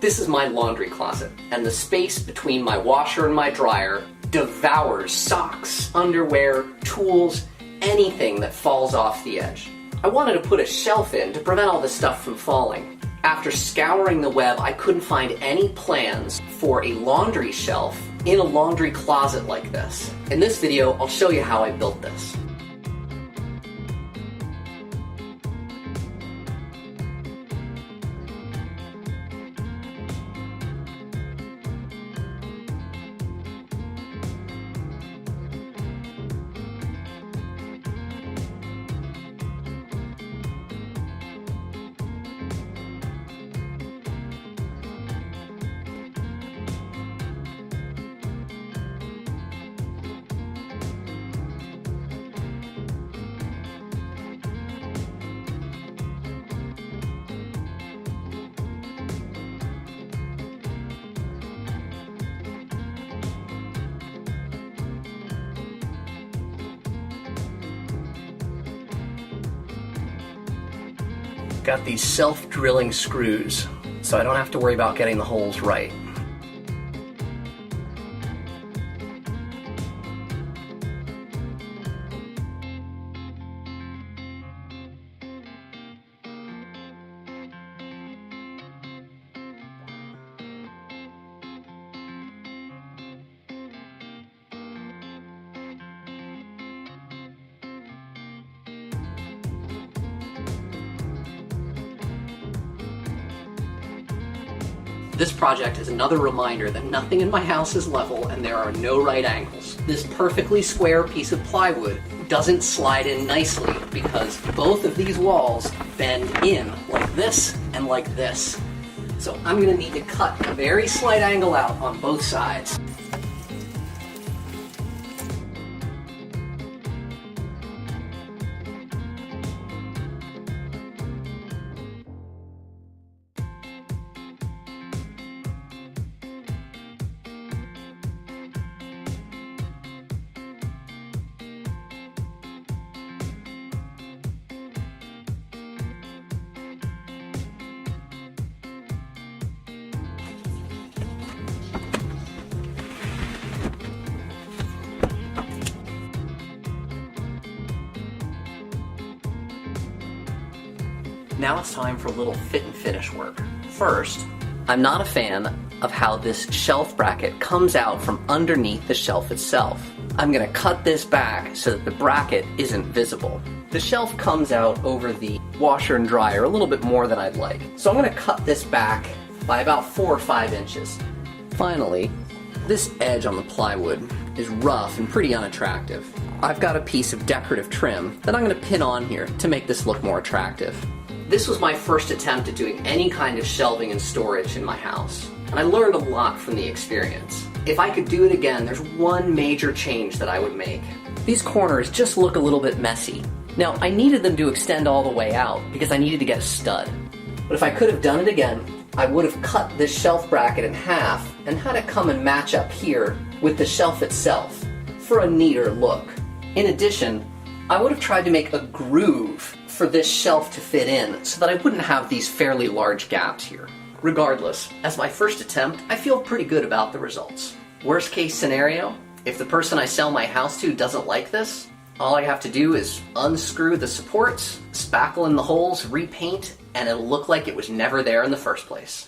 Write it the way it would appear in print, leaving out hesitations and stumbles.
This is my laundry closet, and the space between my washer and my dryer devours socks, underwear, tools, anything that falls off the edge. I wanted to put a shelf in to prevent all this stuff from falling. After scouring the web, I couldn't find any plans for a laundry shelf in a laundry closet like this. In this video, I'll show you how I built this. Got these self-drilling screws, so I don't have to worry about getting the holes right. This project is another reminder that nothing in my house is level and there are no right angles. This perfectly square piece of plywood doesn't slide in nicely because both of these walls bend in like this and like this. So I'm going to need to cut a very slight angle out on both sides. Now it's time for a little fit and finish work. First, I'm not a fan of how this shelf bracket comes out from underneath the shelf itself. I'm going to cut this back so that the bracket isn't visible. The shelf comes out over the washer and dryer a little bit more than I'd like. So I'm going to cut this back by about 4 or 5 inches. Finally, this edge on the plywood is rough and pretty unattractive. I've got a piece of decorative trim that I'm going to pin on here to make this look more attractive. This was my first attempt at doing any kind of shelving and storage in my house, and I learned a lot from the experience. If I could do it again, there's one major change that I would make. These corners just look a little bit messy. Now, I needed them to extend all the way out because I needed to get a stud. But if I could have done it again, I would have cut this shelf bracket in half and had it come and match up here with the shelf itself for a neater look. In addition, I would have tried to make a groove for this shelf to fit in so that I wouldn't have these fairly large gaps here. Regardless, as my first attempt, I feel pretty good about the results. Worst case scenario, if the person I sell my house to doesn't like this, all I have to do is unscrew the supports, spackle in the holes, repaint, and it'll look like it was never there in the first place.